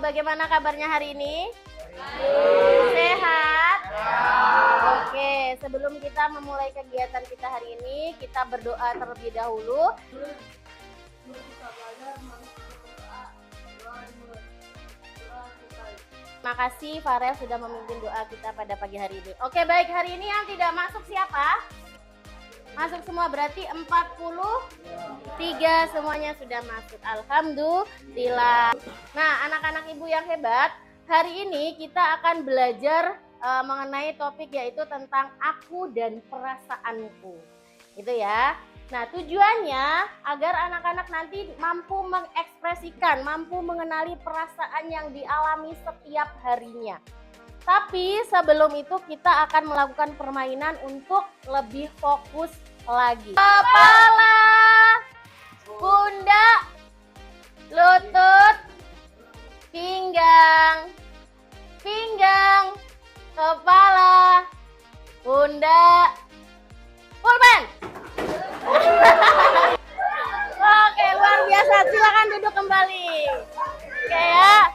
bagaimana kabarnya hari ini? Sehat? Oke, sebelum kita memulai kegiatan kita hari ini, kita berdoa terlebih dahulu. Terima kasih Farel sudah memimpin doa kita pada pagi hari ini. Oke, baik, hari ini yang tidak masuk siapa? Masuk semua, berarti 43 semuanya sudah masuk. Alhamdulillah. Nah, anak-anak ibu yang hebat, hari ini kita akan belajar mengenai topik yaitu tentang aku dan perasaanku. Gitu ya. Nah, tujuannya agar anak-anak nanti mampu mengekspresikan, mampu mengenali perasaan yang dialami setiap harinya. Tapi sebelum itu kita akan melakukan permainan untuk lebih fokus lagi. Kepala, pundak, lutut, pinggang, pinggang, kepala, pundak, pulpen. Oke, luar biasa. Silakan duduk kembali. Oke ya.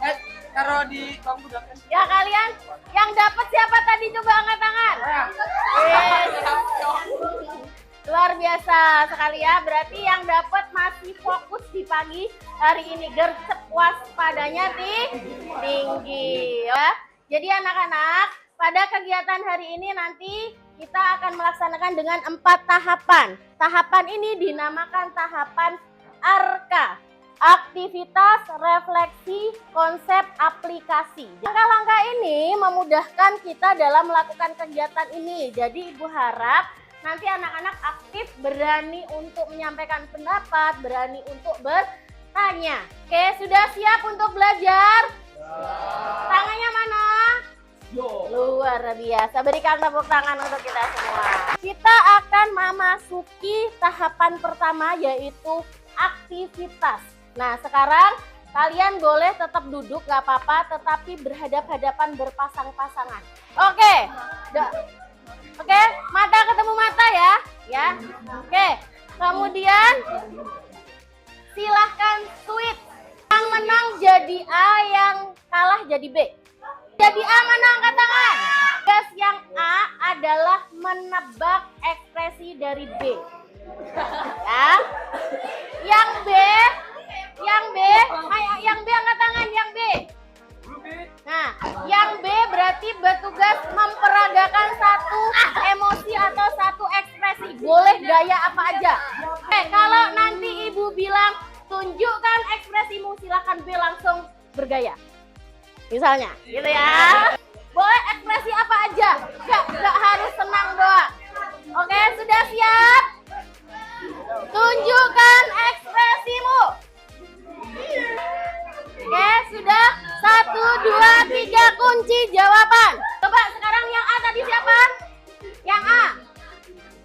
Taruh di bangku belakang. Ya, kalian yang dapat siapa tadi, coba angkat tangan. Yes. Luar biasa sekali ya. Berarti yang dapat masih fokus di pagi hari ini, gercep waspadanya tinggi ya. Jadi anak-anak, pada kegiatan hari ini nanti kita akan melaksanakan dengan 4 tahapan. Tahapan ini dinamakan tahapan ARKA. Aktivitas, refleksi, konsep, aplikasi. Langkah-langkah ini memudahkan kita dalam melakukan kegiatan ini. Jadi ibu harap nanti anak-anak aktif, berani untuk menyampaikan pendapat, berani untuk bertanya. Oke, sudah siap untuk belajar? Tangannya mana? Luar biasa. Berikan tepuk tangan untuk kita semua. Kita akan memasuki tahapan pertama yaitu aktivitas. Nah, sekarang kalian boleh tetap duduk, gak apa-apa, tetapi berhadap-hadapan berpasang-pasangan. Oke. Oke, mata ketemu mata ya. Ya. Oke. Kemudian silahkan switch. Yang menang jadi A, yang kalah jadi B. Jadi A mana, angkat tangan. Tugas yang A adalah menebak ekspresi dari B. Ya. Yang B angkat tangan, yang B. Nah, yang B berarti bertugas memperagakan satu emosi atau satu ekspresi. Boleh gaya apa aja. Kalau nanti ibu bilang tunjukkan ekspresimu, silakan B langsung bergaya. Misalnya, gitu ya. Boleh ekspresi apa aja. Gak harus senang doang. Oke, sudah siap? Tunjukkan ekspresimu. Oke, sudah. 1, 2, 3, kunci jawaban. Coba sekarang yang A tadi siapa? Yang A.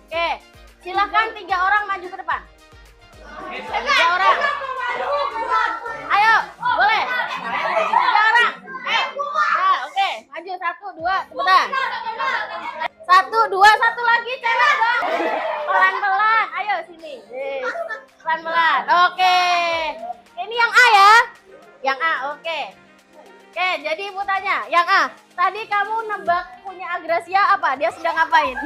Oke, silahkan 3 orang maju ke depan. 3 orang. Ayo, boleh. 3 orang. Nah, oke, maju 1, 2, cepetan. 1, 2, 1 lagi, cewek dong. Pelan-pelan, ayo sini. Pelan-pelan, oke. Ini yang A ya? Yang A, oke. Oke, jadi ibu tanya, yang A, tadi kamu nebak punya Agracia apa? Dia sedang ngapain?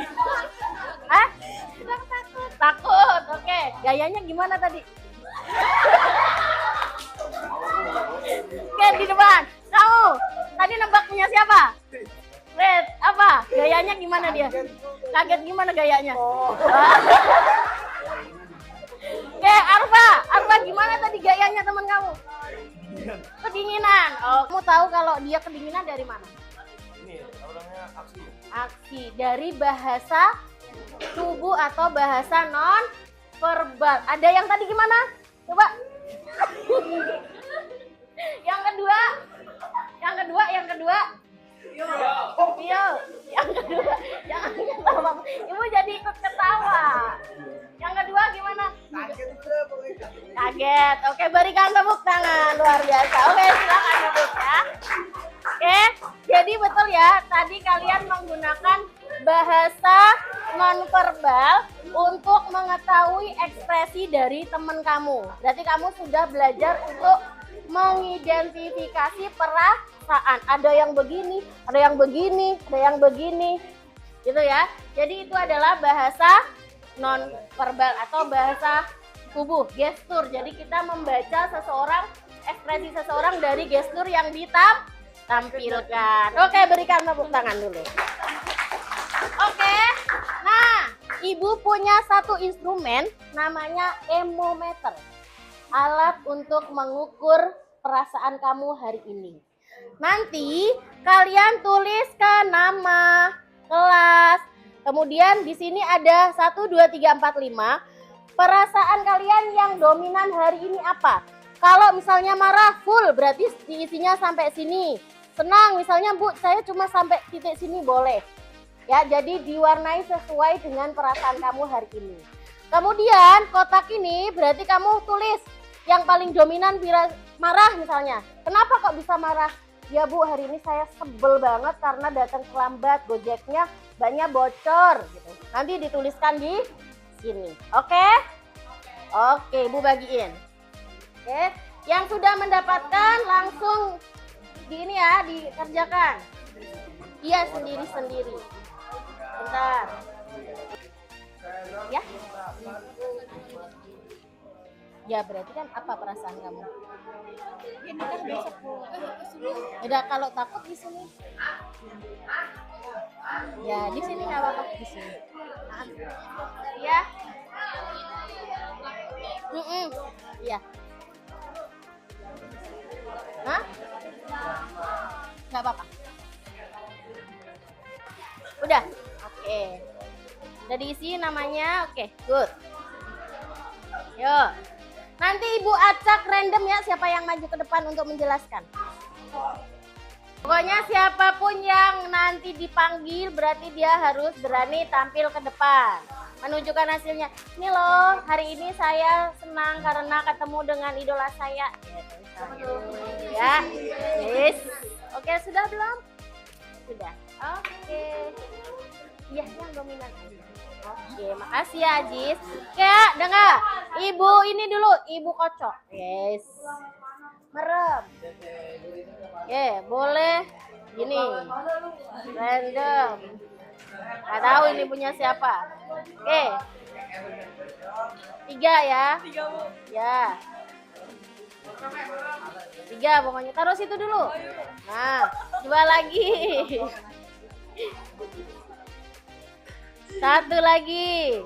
Hah? Sedang takut. Takut, oke. Gayanya gimana tadi? Oke, di depan. Kamu, tadi nebak punya siapa? Red, apa? Gayanya gimana dia? Kaget gimana gayanya? Oke, Arfa gimana tadi gayanya teman kamu? Kedinginan. Oh, kamu tahu kalau dia kedinginan dari mana? Ini orangnya aksi. Aksi dari bahasa tubuh atau bahasa non verbal. Ada yang tadi gimana? Coba. Yang kedua. Iya. Yang kedua. Jangan ketawa. Ibu jadi ikut ketawa. Yang kedua gimana? Kaget. Oke, berikan tepuk tangan. Luar biasa. Oke, silakan duduk ya. Oke, jadi betul ya. Tadi kalian menggunakan bahasa nonverbal untuk mengetahui ekspresi dari teman kamu. Berarti kamu sudah belajar untuk mengidentifikasi perasaan. Ada yang begini, ada yang begini, ada yang begini, gitu ya. Jadi itu adalah bahasa non verbal atau bahasa tubuh, gestur. Jadi kita membaca seseorang, ekspresi seseorang dari gestur yang ditampilkan. Oke, berikan tepuk tangan dulu. Oke, nah ibu punya satu instrumen namanya emometer. Alat untuk mengukur perasaan kamu hari ini. Nanti kalian tuliskan nama, kelas, kemudian di sini ada 1, 2, 3, 4, 5. Perasaan kalian yang dominan hari ini apa? Kalau misalnya marah full berarti diisinya sampai sini. Senang misalnya Bu, saya cuma sampai titik sini boleh. Ya, jadi diwarnai sesuai dengan perasaan kamu hari ini. Kemudian kotak ini berarti kamu tulis yang paling dominan bila marah misalnya. Kenapa kok bisa marah? Ya Bu, hari ini saya sebel banget karena datang terlambat, Gojeknya banyak bocor gitu. Nanti dituliskan di sini. Oke? Oke, Ibu bagiin. Oke, yang sudah mendapatkan langsung di ini ya, dikerjakan. Iya, sendiri-sendiri. Bentar. Ya. Ya berarti kan apa perasaan kamu? Ini kan besok udah kalau takut di sini. Ya di sini nggak apa-apa di sini. Ya. Iya. Hah? Nggak apa-apa. Udah. Oke. Udah diisi namanya. Oke, good. Yuk. Nanti Ibu acak random ya siapa yang maju ke depan untuk menjelaskan. Pokoknya siapapun yang nanti dipanggil berarti dia harus berani tampil ke depan. Menunjukkan hasilnya. Ini loh, hari ini saya senang karena ketemu dengan idola saya. Ya, yes. Oke, sudah belum? Sudah. Oke. Iya, yang dominan aja. Oke, makasih ya Ajis. Kayak dengar, Ibu ini dulu, Ibu kocok. Yes. Merem. Oke, boleh gini. Random. Gak tahu ini punya siapa. Oke. 3 ya. 3 Bu. Ya. 3 pokoknya. Taruh situ dulu. Nah, 2 lagi. 1 lagi.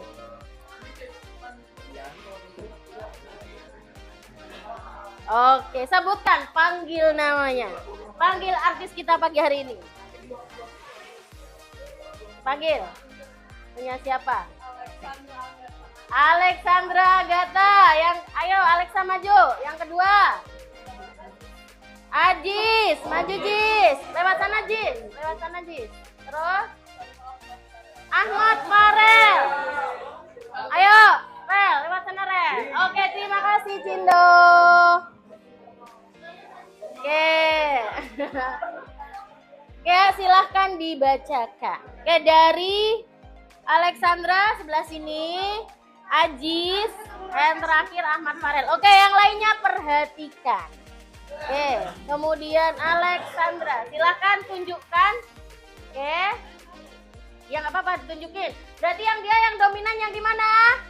Oke, sebutkan, panggil namanya. Panggil artis kita pagi hari ini. Panggil. Punya siapa? Alexandra Agatha. Yang ayo Alexa maju. Yang kedua. Ajis, maju Jis. Lewat sana Jis. Lewat sana Jis. Terus Ahmad Farel. Ayo, Rel, lewat sana Rel. Oke, terima kasih Cindo. Oke. Oke, silahkan dibacakan. Oke, dari Alexandra sebelah sini, Ajis, dan terakhir Ahmad Farel. Oke, yang lainnya perhatikan. Oke, kemudian Alexandra, silahkan tunjukkan. Oke. Yang apa-apa ditunjukin. Berarti yang dia yang dominan yang di mana?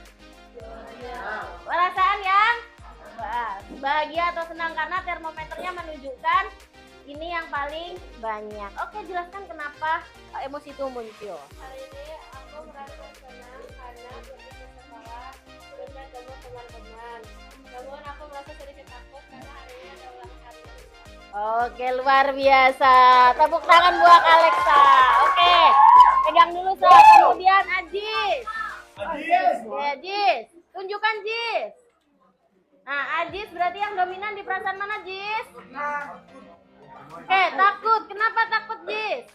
Perasaan yang bahagia atau senang karena termometernya menunjukkan ini yang paling banyak. Oke, jelaskan kenapa emosi itu muncul. Hari ini aku merasa senang karena pergi ke sekolah dan bertemu teman-teman. Namun aku merasa sedikit takut karena hari ini ada ulang hari. Oke, luar biasa. Tepuk tangan buat Alexa. Oke, pegang dulu Sa. Kemudian Ajis. Ajis. Oke, Ajis. Tunjukkan Jis. Nah, Ajis berarti yang dominan di perasaan mana Jis? Oke, takut. Kenapa takut Jis?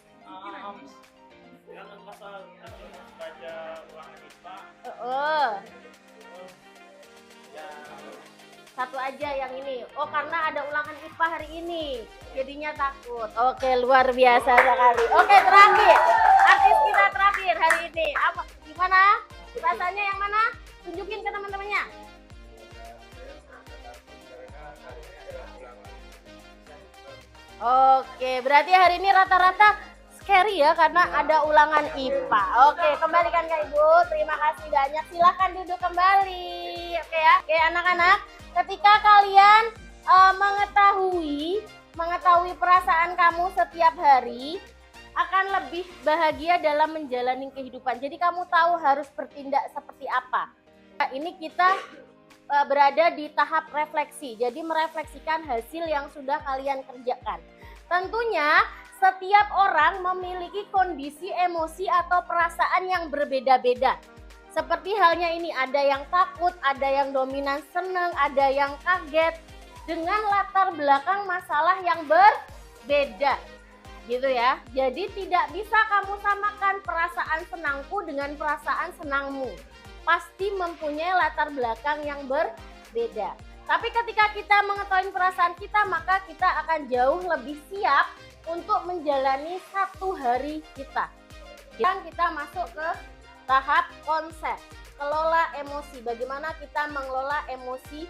Satu aja yang ini. Oh, karena ada ulangan IPA hari ini. Jadinya takut. Oke, luar biasa sekali. Oke, terakhir. Artis kita terakhir hari ini. Apa? Gimana? Rasanya yang mana? Tunjukin ke teman-temannya. Oke, berarti hari ini rata-rata scary ya karena ada ulangan IPA. Oke, kembalikan ke Ibu. Terima kasih banyak. Silahkan duduk kembali. Oke ya. Oke, anak-anak, ketika kalian mengetahui perasaan kamu setiap hari, akan lebih bahagia dalam menjalani kehidupan. Jadi kamu tahu harus bertindak seperti apa. Nah, ini kita berada di tahap refleksi. Jadi merefleksikan hasil yang sudah kalian kerjakan. Tentunya setiap orang memiliki kondisi emosi atau perasaan yang berbeda-beda. Seperti halnya ini, ada yang takut, ada yang dominan senang, ada yang kaget dengan latar belakang masalah yang berbeda. Gitu ya. Jadi tidak bisa kamu samakan perasaan senangku dengan perasaan senangmu. Pasti mempunyai latar belakang yang berbeda. Tapi ketika kita mengetahui perasaan kita, maka kita akan jauh lebih siap untuk menjalani satu hari kita. Dan kita masuk ke tahap konsep, kelola emosi. Bagaimana kita mengelola emosi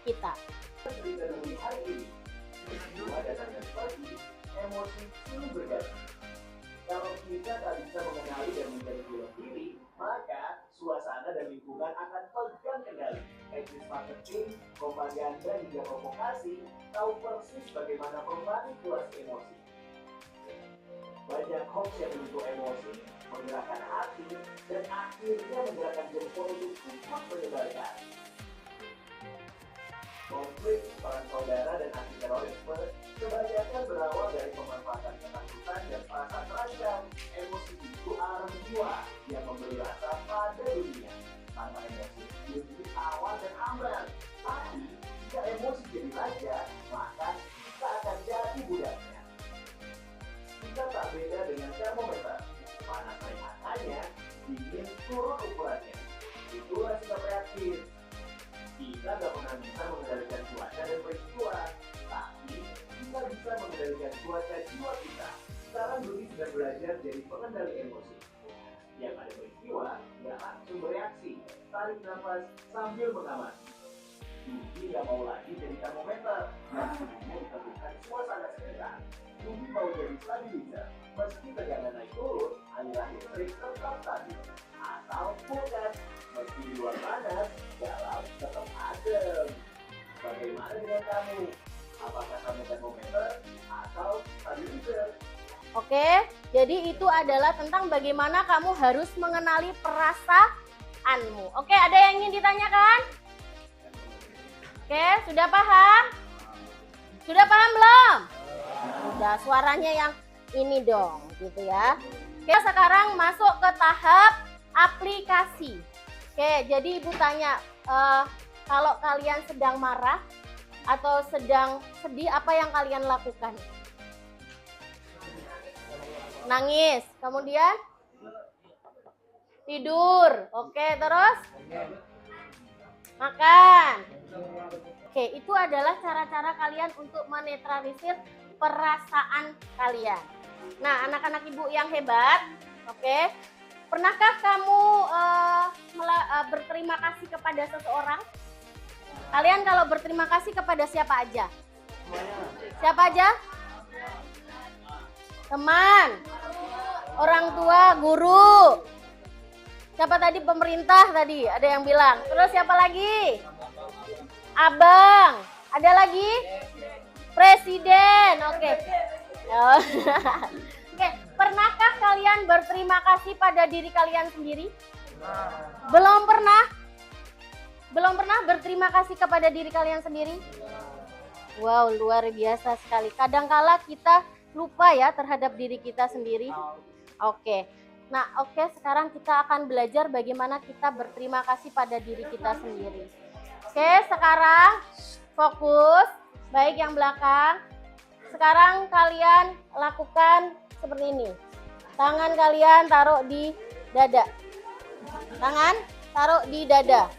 kita. Emosi silih berganti. Kalau kita tak bisa mengenali dan menjadi diri, maka suasana dan lingkungan akan pegang kendali. Teknis marketing, propaganda hingga provokasi tahu persis bagaimana memanipulasi emosi. Banyak hoax yang menyentuh emosi, menggerakkan hati, dan akhirnya menggerakkan jempol untuk ikut menyebarkan. Konflik peran saudara dan anti terorisme kebanyakan berawal dari pemanfaatan ketakutan dan perasaan terancam. Emosi itu alam jiwa yang memberi rasa pada dunia. Tanpa emosi, jadi awal dan aman. Tapi jika emosi jadi raja, maka kita akan jadi budaknya. Kita tak beda dengan termometer. Panas naik angkanya, dingin turun ukurannya. Itulah sikap reaktif. Kita tidak pernah bisa mengendalikan cuaca dan peristiwa, tapi kita bisa mengendalikan cuaca jiwa kita. Sekarang Dudi sedang belajar jadi pengendali emosi. Yang ada peristiwa, nggak langsung bereaksi, tarik nafas sambil mengamati. Dudi nggak mau lagi jadi termometer, dan mau ditentukan suasana sekitar. Dudi mau jadi stabilizer, meski tegangan naik turun, aliran listrik tetap stabil. Atau pucat, meski di luar panas, dalam tetap adem. Bagaimana dengan kamu? Apakah kamu termometer atau stabilizer? Oke, jadi itu adalah tentang bagaimana kamu harus mengenali perasaanmu. Oke, ada yang ingin ditanyakan? Oke, sudah paham? Sudah paham belum? Sudah, suaranya yang ini dong, gitu ya. Oke, sekarang masuk ke tahap aplikasi. Oke, jadi Ibu tanya, kalau kalian sedang marah atau sedang sedih, apa yang kalian lakukan? Nangis, kemudian tidur. Oke, terus makan. Oke, itu adalah cara-cara kalian untuk menetralisir perasaan kalian. Nah, anak-anak Ibu yang hebat, oke, pernahkah kamu berterima kasih kepada seseorang? Kalian kalau berterima kasih kepada siapa aja? Siapa aja? Teman, orang tua, guru. Siapa tadi? Pemerintah tadi, ada yang bilang. Terus siapa lagi? Abang. Ada lagi? Presiden. Oke. Oke, pernahkah kalian berterima kasih pada diri kalian sendiri? Belum pernah? Belum pernah berterima kasih kepada diri kalian sendiri? Wow, luar biasa sekali. Kadangkala kita lupa ya terhadap diri kita sendiri. Oke. Nah, oke, sekarang kita akan belajar bagaimana kita berterima kasih pada diri kita sendiri. Oke, sekarang fokus, baik yang belakang. Sekarang kalian lakukan seperti ini. Tangan kalian taruh di dada. Tangan taruh di dada.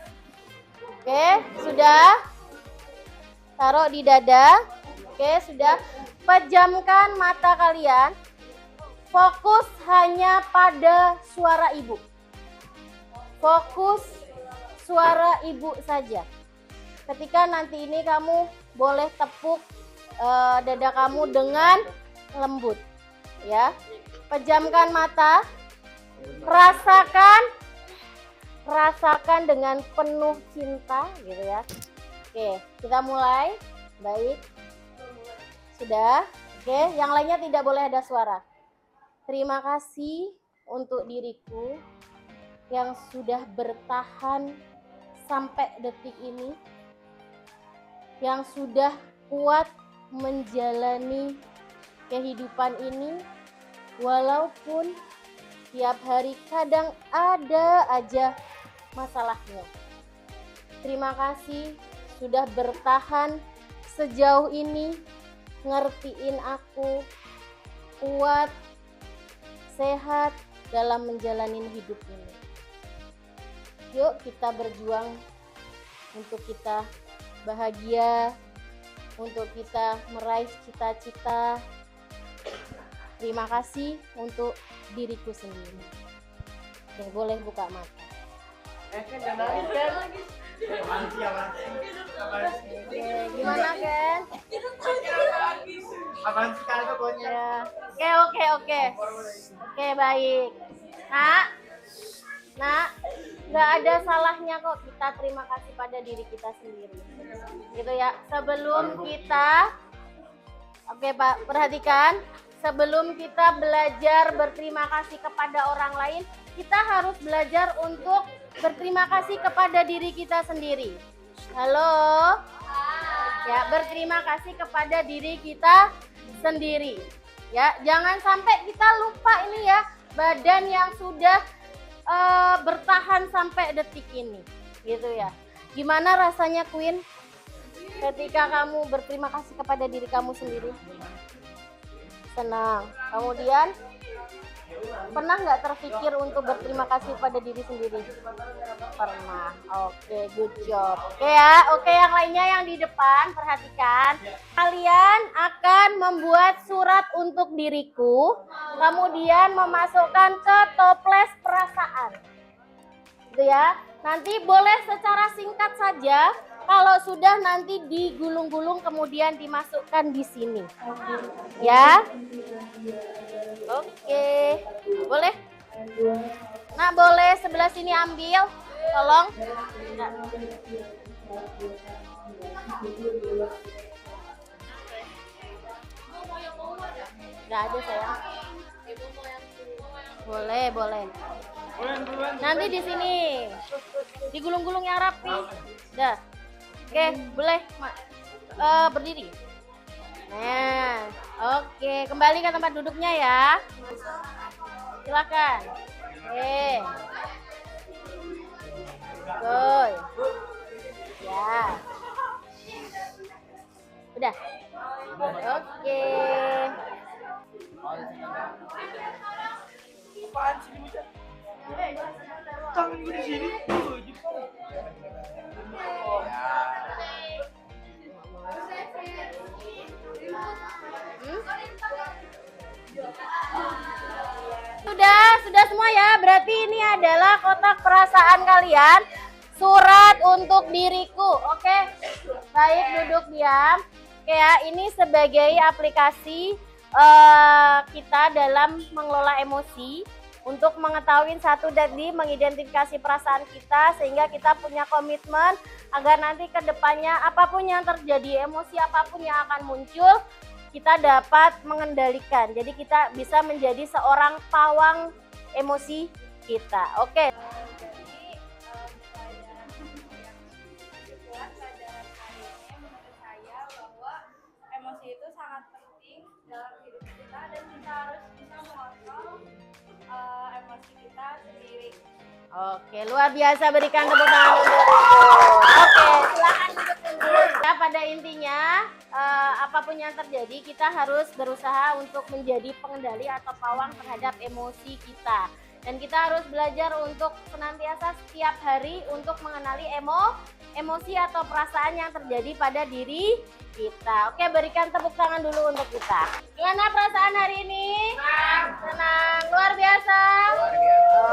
Oke, sudah? Taruh di dada. Oke, sudah. Pejamkan mata kalian. Fokus hanya pada suara ibu. Fokus suara ibu saja. Ketika nanti ini kamu boleh tepuk dada kamu dengan lembut. Ya, pejamkan mata, rasakan dengan penuh cinta, gitu ya. Oke, kita mulai. Baik, sudah. Oke, yang lainnya tidak boleh ada suara. Terima kasih untuk diriku yang sudah bertahan sampai detik ini, yang sudah kuat menjalani kehidupan ini, walaupun tiap hari kadang ada aja masalahnya. Terima kasih sudah bertahan sejauh ini, ngertiin aku, kuat, sehat dalam menjalani hidup ini. Yuk kita berjuang untuk kita bahagia, untuk kita meraih cita-cita. Terima kasih untuk diriku sendiri. Oke, boleh buka mata. Oke, gimana Ken? Apaan sih kalian pokoknya? Ya. Oke, baik. Nak, nggak ada salahnya kok kita terima kasih pada diri kita sendiri. Gitu ya. Sebelum kita, oke Pak, perhatikan. Sebelum kita belajar berterima kasih kepada orang lain, kita harus belajar untuk berterima kasih kepada diri kita sendiri. Halo? Ya, berterima kasih kepada diri kita sendiri. Ya, jangan sampai kita lupa ini ya, badan yang sudah bertahan sampai detik ini. Gitu ya. Gimana rasanya Queen ketika kamu berterima kasih kepada diri kamu sendiri? Senang. Kemudian pernah nggak terpikir untuk berterima kasih pada diri sendiri? Pernah. Oke, good job. Oke ya, oke yang lainnya yang di depan perhatikan. Kalian akan membuat surat untuk diriku, kemudian memasukkan ke toples perasaan. Gitu ya. Nanti boleh secara singkat saja. Kalau sudah nanti digulung-gulung kemudian dimasukkan di sini. Ya. Oke. Boleh? Nah, boleh sebelah sini ambil. Tolong. Enggak ada sayang. Boleh. Nanti di sini. Digulung-gulung yang rapi. Dah. Oke, boleh berdiri. Nah, oke, kembali ke tempat duduknya ya. Silakan. Oke. Good. Ya. Udah. Oke. Apaan sih ini? Tangan gue di sini. Sudah semua ya. Berarti ini adalah kotak perasaan kalian. Surat untuk diriku. Oke. Baik, duduk diam. Oke ya, ini sebagai aplikasi kita dalam mengelola emosi untuk mengetahui satu tadi, mengidentifikasi perasaan kita sehingga kita punya komitmen agar nanti ke depannya apapun yang terjadi, emosi apapun yang akan muncul, kita dapat mengendalikan. Jadi kita bisa menjadi seorang pawang emosi kita. Oke. Emosi itu sangat penting dalam hidup kita dan kita harus bisa mengontrol emosi kita sendiri. Oke, luar biasa, berikan tepuk tangan untuk itu. Oke, silakan duduk dulu. Ya, pada intinya apapun yang terjadi kita harus berusaha untuk menjadi pengendali atau pawang terhadap emosi kita. Dan kita harus belajar untuk senantiasa setiap hari untuk mengenali emosi atau perasaan yang terjadi pada diri kita. Oke, berikan tepuk tangan dulu untuk kita. Gimana perasaan hari ini? Senang, luar biasa.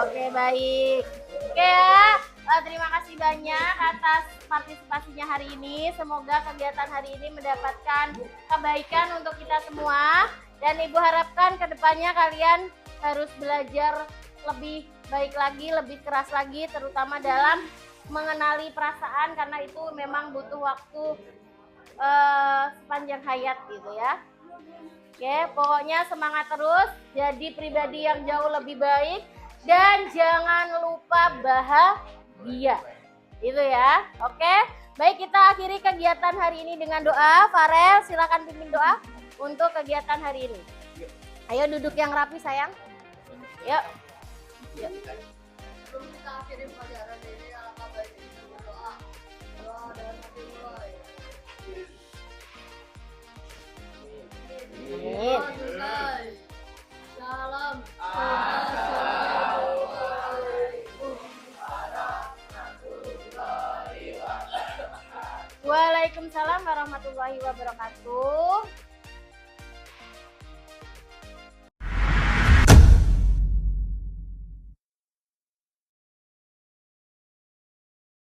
Oke, baik. Oke ya, terima kasih banyak atas partisipasinya hari ini. Semoga kegiatan hari ini mendapatkan kebaikan untuk kita semua. Dan Ibu harapkan kedepannya kalian harus belajar lebih baik lagi, lebih keras lagi, terutama dalam mengenali perasaan, karena itu memang butuh waktu sepanjang hayat gitu ya. Oke, pokoknya semangat terus, jadi pribadi yang jauh lebih baik, dan jangan lupa bahagia. Itu ya. Oke, baik, kita akhiri kegiatan hari ini dengan doa. Farel, silakan pimpin doa untuk kegiatan hari ini. Ayo duduk yang rapi sayang. Yuk. Yuk. Sebelum kita akhiri pelajaran ini, alangkah baiknya kita berdoa. Doa dalam hati mulai. Amin. Salam. Waalaikumsalam warahmatullahi wabarakatuh.